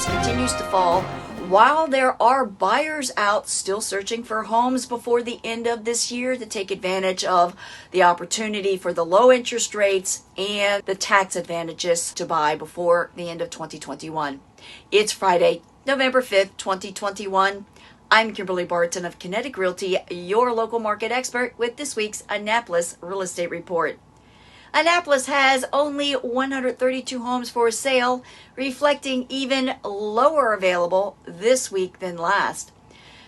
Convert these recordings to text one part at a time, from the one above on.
Annapolis continues to fall, while there are buyers out still searching for homes before the end of this year to take advantage of the opportunity for the low interest rates and the tax advantages to buy before the end of 2021. It's Friday, November 5th, 2021. I'm Kimberly Barton of Kinetic Realty, your local market expert, with this week's Annapolis Real Estate Report. Annapolis has only 132 homes for sale, reflecting even lower available this week than last.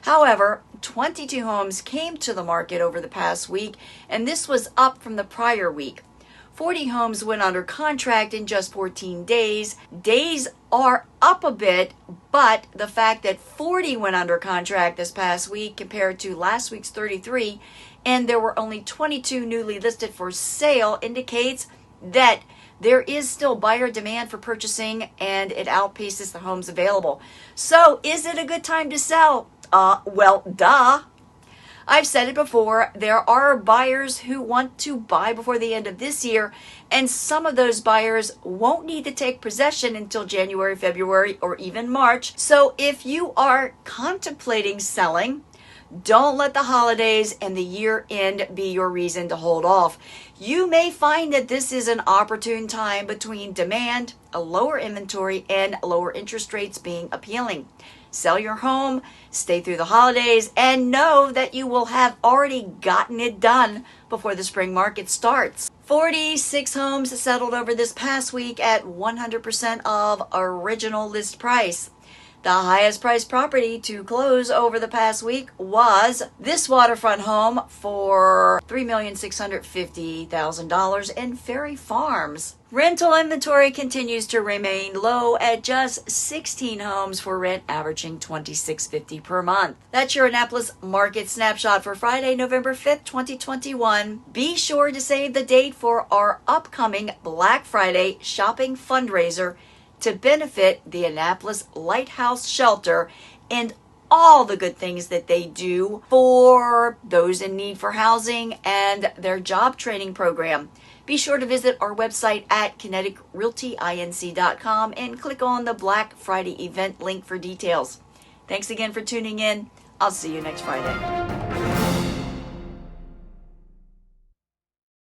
However, 22 homes came to the market over the past week, and this was up from the prior week. 40 homes went under contract in just 14 days. Days are up a bit, but the fact that 40 went under contract this past week compared to last week's 33, and there were only 22 newly listed for sale, indicates that there is still buyer demand for purchasing and it outpaces the homes available. So is it a good time to sell? Well, duh. I've said it before, there are buyers who want to buy before the end of this year, and some of those buyers won't need to take possession until January, February, or even March. So if you are contemplating selling, don't let the holidays and the year end be your reason to hold off. You may find that this is an opportune time between demand, a lower inventory, and lower interest rates being appealing. Sell your home, stay through the holidays, and know that you will have already gotten it done before the spring market starts. 46 homes settled over this past week at 100% of original list price. The highest priced property to close over the past week was this waterfront home for $3,650,000 in Ferry Farms. Rental inventory continues to remain low at just 16 homes for rent, averaging $26.50 per month. That's your Annapolis Market Snapshot for Friday, November 5th, 2021. Be sure to save the date for our upcoming Black Friday shopping fundraiser to benefit the Annapolis Lighthouse Shelter and all the good things that they do for those in need for housing and their job training program. Be sure to visit our website at kineticrealtyinc.com and click on the Black Friday event link for details. Thanks again for tuning in. I'll see you next Friday.